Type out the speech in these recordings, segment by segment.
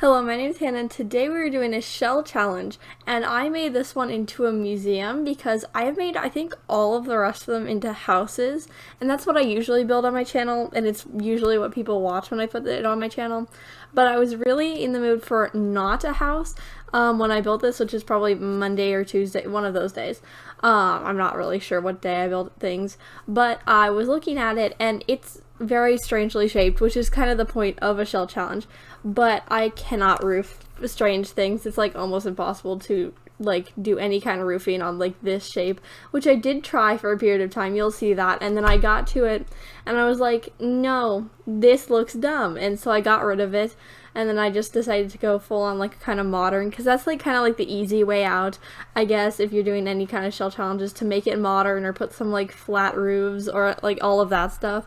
Hello, my name is Hannah, and today we were doing a shell challenge, and I made this one into a museum because I've made, I think, all of the rest of them into houses, and that's what I usually build on my channel, and it's usually what people watch when I put it on my channel. But I was really in the mood for not a house when I built this, which is probably Monday or Tuesday, one of those days. I'm not really sure what day I built things, but I was looking at it, and it's very strangely shaped, which is kind of the point of a shell challenge. But I cannot roof strange things. It's like almost impossible to like do any kind of roofing on like this shape, which I did try for a period of time. You'll see that. And then I got to it and I was like, no, this looks dumb. And so I got rid of it. And then I just decided to go full on like kind of modern, because that's like kind of like the easy way out, I guess, if you're doing any kind of shell challenges, to make it modern or put some like flat roofs or like all of that stuff.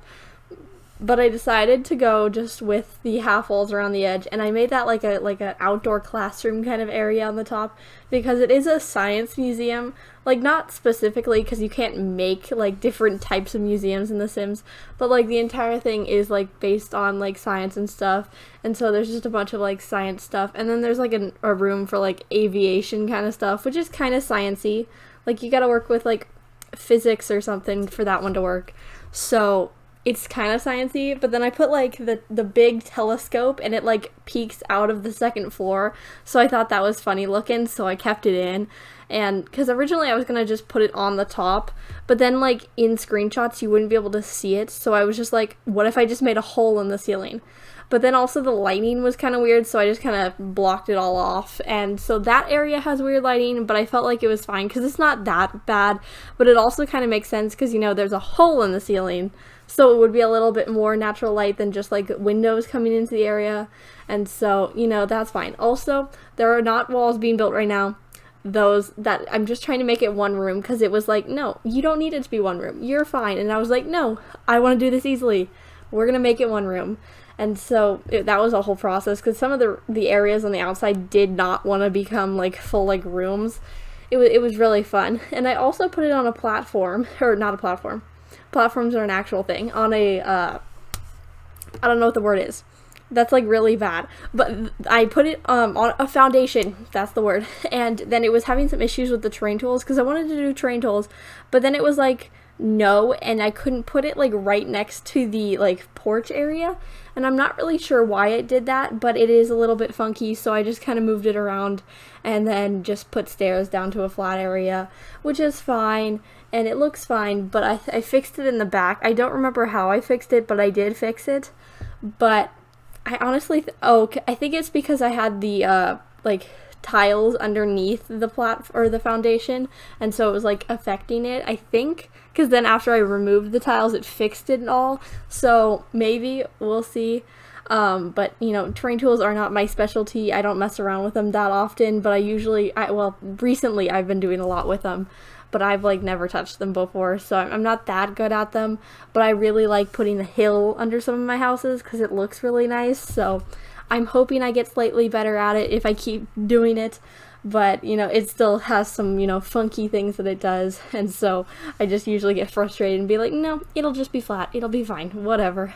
But I decided to go just with the half walls around the edge, and I made that like a outdoor classroom kind of area on the top, because it is a science museum. Like, not specifically, because you can't make like different types of museums in The Sims, but like the entire thing is like based on like science and stuff, and so there's just a bunch of like science stuff, and then there's like a room for like aviation kind of stuff, which is kind of sciencey. Like, you gotta work with like physics or something for that one to work. So it's kind of sciencey, but then I put like the big telescope, and it like peeks out of the second floor, so I thought that was funny looking, so I kept it in. And because originally I was gonna just put it on the top, but then like in screenshots you wouldn't be able to see it, so I was just like, what if I just made a hole in the ceiling? But then also the lighting was kind of weird, so I just kind of blocked it all off. And so that area has weird lighting, but I felt like it was fine because it's not that bad. But it also kind of makes sense because, you know, there's a hole in the ceiling, so it would be a little bit more natural light than just like windows coming into the area. And so, you know, that's fine. Also, there are not walls being built right now. Those that I'm just trying to make it one room, because it was like, no, you don't need it to be one room. You're fine. And I was like, no, I want to do this easily. We're going to make it one room. And so that was a whole process, because some of the areas on the outside did not want to become like full like rooms. It was really fun. And I also put it on a platform, or not a platform. Platforms are an actual thing. On a, I don't know what the word is. That's like really bad. But I put it on a foundation, that's the word. And then it was having some issues with the terrain tools, because I wanted to do terrain tools, but then it was like, no, and I couldn't put it like right next to the like porch area, and I'm not really sure why it did that, but it is a little bit funky, so I just kind of moved it around and then just put stairs down to a flat area, which is fine, and it looks fine. But I fixed it in the back. I don't remember how I fixed it, but I did fix it. But I honestly I think it's because I had the like tiles underneath the the foundation, and so it was like affecting it, I think, because then after I removed the tiles it fixed it all, so maybe we'll see. But you know, terrain tools are not my specialty. I don't mess around with them that often, but well, recently I've been doing a lot with them, but I've like never touched them before, so I'm not that good at them. But I really like putting a hill under some of my houses because it looks really nice, so I'm hoping I get slightly better at it if I keep doing it. But, you know, it still has some, you know, funky things that it does, and so I just usually get frustrated and be like, no, it'll just be flat, it'll be fine, whatever.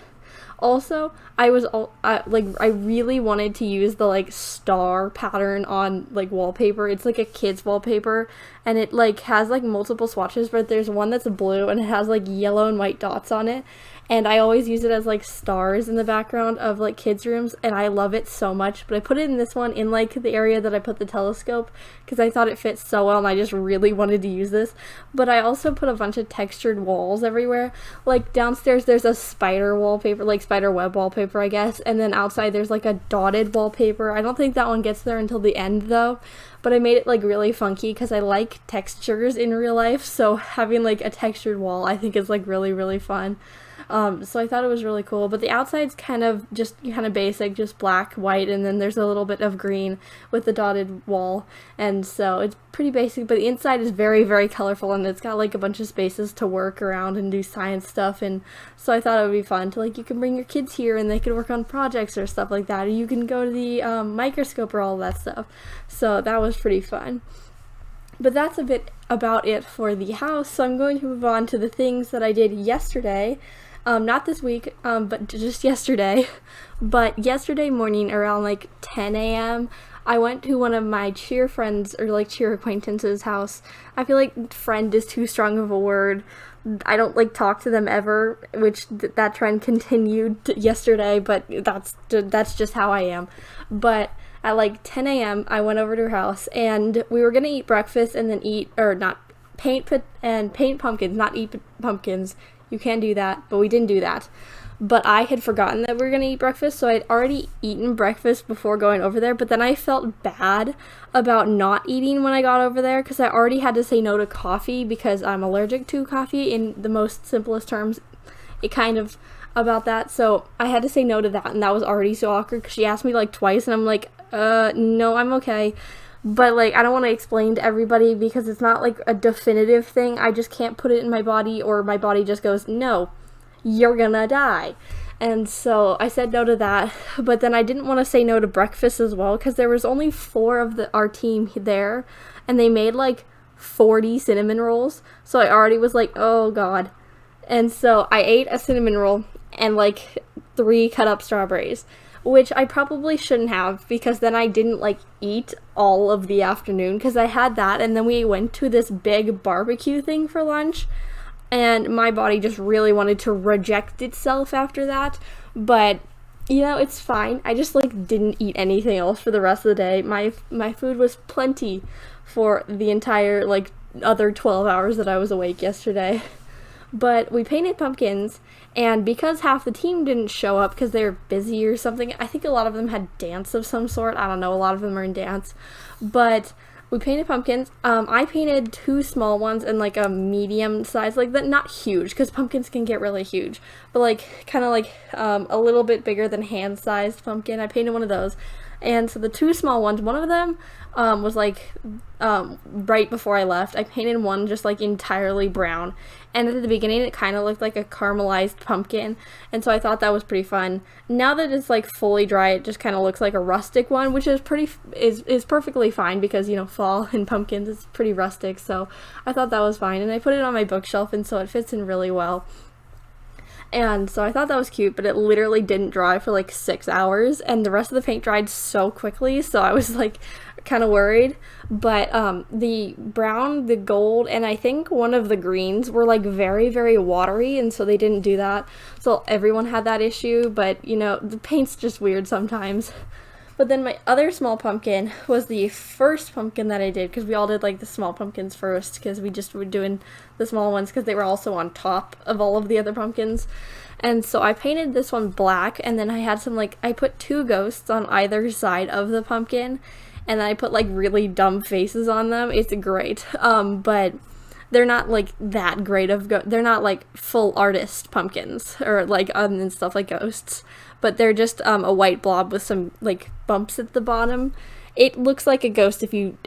Also, I really wanted to use the like star pattern on like wallpaper. It's like a kid's wallpaper, and it like has like multiple swatches, but there's one that's blue and it has like yellow and white dots on it. And I always use it as like stars in the background of like kids' rooms, and I love it so much. But I put it in this one in like the area that I put the telescope, because I thought it fit so well and I just really wanted to use this. But I also put a bunch of textured walls everywhere. Like downstairs there's a spider wallpaper, like spider web wallpaper, I guess, and then outside there's like a dotted wallpaper. I don't think that one gets there until the end though, but I made it like really funky because I like textures in real life, so having like a textured wall I think is like really, really fun. So I thought it was really cool. But the outside's kind of basic, just black, white, and then there's a little bit of green with the dotted wall, and so it's pretty basic. But the inside is very, very colorful, and it's got like a bunch of spaces to work around and do science stuff. And so I thought it would be fun to, like, you can bring your kids here and they can work on projects or stuff like that, or you can go to the microscope or all that stuff. So that was pretty fun. But that's a bit about it for the house, so I'm going to move on to the things that I did yesterday. Not this week, but just yesterday. But yesterday morning around like 10 a.m., I went to one of my cheer friends or like cheer acquaintances' house. I feel like friend is too strong of a word. I don't like talk to them ever, which that trend continued yesterday, but that's just how I am. But at like 10 a.m., I went over to her house and we were gonna eat breakfast and then paint pumpkins, not eat pumpkins. You can do that, but we didn't do that. But I had forgotten that we were going to eat breakfast, so I'd already eaten breakfast before going over there, but then I felt bad about not eating when I got over there because I already had to say no to coffee because I'm allergic to coffee in the most simplest terms. It kind of about that, so I had to say no to that, and that was already so awkward because she asked me like twice, and I'm like, no, I'm okay. But like, I don't want to explain to everybody because it's not like a definitive thing. I just can't put it in my body, or my body just goes, no, you're gonna die. And so I said no to that, but then I didn't want to say no to breakfast as well because there was only 4 of our team there, and they made like 40 cinnamon rolls, so I already was like, oh god. And so I ate a cinnamon roll and like 3 cut up strawberries, which I probably shouldn't have because then I didn't like eat all of the afternoon because I had that, and then we went to this big barbecue thing for lunch. And my body just really wanted to reject itself after that. But, you know, it's fine. I just, like, didn't eat anything else for the rest of the day. My food was plenty for the entire, like, other 12 hours that I was awake yesterday. But we painted pumpkins, and because half the team didn't show up because they were busy or something, I think a lot of them had dance of some sort. I don't know, a lot of them are in dance. But we painted pumpkins. I painted 2 small ones and like a medium size, like that, not huge because pumpkins can get really huge, but like kind of like a little bit bigger than hand-sized pumpkin. I painted one of those. And so the 2 small ones, one of them was like right before I left, I painted one just like entirely brown. And at the beginning, it kind of looked like a caramelized pumpkin. And so I thought that was pretty fun. Now that it's like fully dry, it just kind of looks like a rustic one, which is is perfectly fine because, you know, fall and pumpkins, it's pretty rustic. So I thought that was fine. And I put it on my bookshelf, and so it fits in really well. And so I thought that was cute, but it literally didn't dry for like 6 hours, and the rest of the paint dried so quickly, so I was like kind of worried. But the brown, the gold, and I think one of the greens were like very, very watery, and so they didn't do that. So everyone had that issue, but you know, the paint's just weird sometimes. But then my other small pumpkin was the first pumpkin that I did, because we all did like the small pumpkins first, because we just were doing the small ones because they were also on top of all of the other pumpkins. And so I painted this one black, and then I had some like, I put 2 ghosts on either side of the pumpkin, and then I put like really dumb faces on them. It's great. But they're not like that great of they're not like full artist pumpkins or like and stuff like ghosts, but they're just a white blob with some like bumps at the bottom. It looks like a ghost if you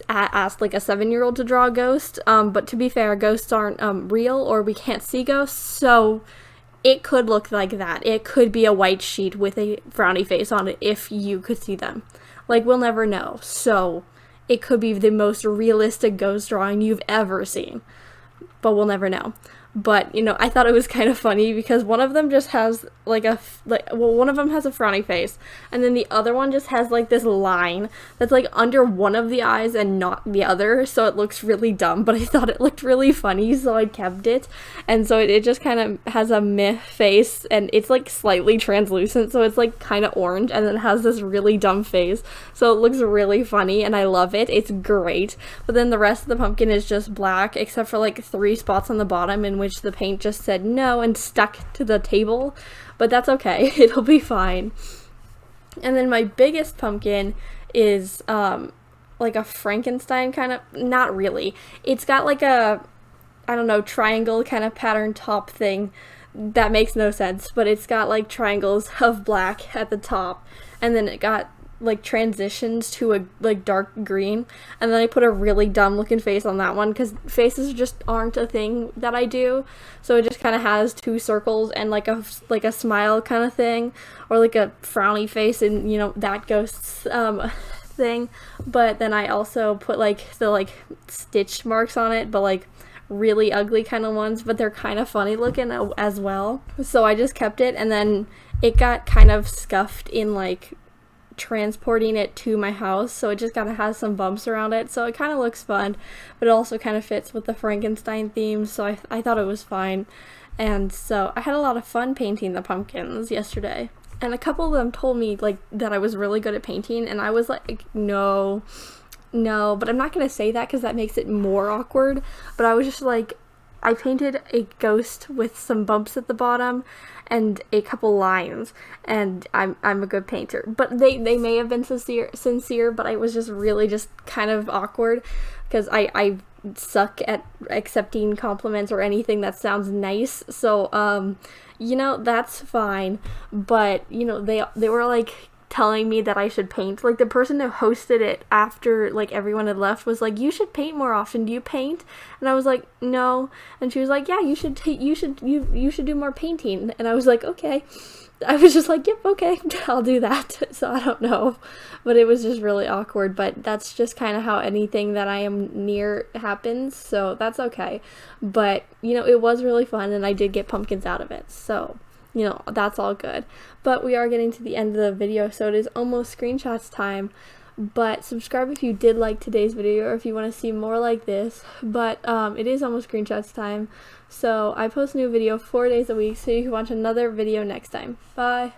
asked like a 7-year-old to draw a ghost, but to be fair, ghosts aren't real, or we can't see ghosts, so it could look like that. It could be a white sheet with a frowny face on it if you could see them. Like, we'll never know. So it could be the most realistic ghost drawing you've ever seen, but we'll never know. But, you know, I thought it was kind of funny because one of them just has one of them has a frowny face, and then the other one just has like this line that's like under one of the eyes and not the other, so it looks really dumb, but I thought it looked really funny, so I kept it. And so it just kind of has a meh face, and it's like slightly translucent, so it's like kind of orange, and then it has this really dumb face, so it looks really funny, and I love it. It's great. But then the rest of the pumpkin is just black, except for like 3 spots on the bottom in which the paint just said no and stuck to the table, but that's okay. It'll be fine. And then my biggest pumpkin is like a Frankenstein kind of, not really. It's got like a, I don't know, triangle kind of pattern top thing that makes no sense, but it's got like triangles of black at the top, and then it got like transitions to a like dark green, and then I put a really dumb looking face on that one because faces just aren't a thing that I do, so it just kind of has 2 circles and like a smile kind of thing, or like a frowny face, and you know, that ghost's thing. But then I also put like the like stitch marks on it, but like really ugly kind of ones, but they're kind of funny looking as well. So I just kept it, and then it got kind of scuffed in like transporting it to my house, so it just kind of has some bumps around it, so it kind of looks fun, but it also kind of fits with the Frankenstein theme, so I thought it was fine. And so I had a lot of fun painting the pumpkins yesterday, and a couple of them told me like that I was really good at painting, and I was like, no, but I'm not gonna say that because that makes it more awkward. But I was just like, I painted a ghost with some bumps at the bottom and a couple lines, and I'm a good painter. But they may have been sincere, but I was just really just kind of awkward because I suck at accepting compliments or anything that sounds nice. So you know, that's fine. But you know, they were like telling me that I should paint. Like the person who hosted it after like everyone had left was like, you should paint more often. Do you paint? And I was like, no. And she was like, yeah, you should do more painting. And I was like, okay. I was just like, yep, okay, I'll do that. So I don't know, but it was just really awkward. But that's just kind of how anything that I am near happens, so that's okay. But you know, it was really fun, and I did get pumpkins out of it, so you know, that's all good. But we are getting to the end of the video, so it is almost screenshots time. But subscribe if you did like today's video, or if you want to see more like this. But it is almost screenshots time, so I post a new video 4 days a week, so you can watch another video next time. Bye.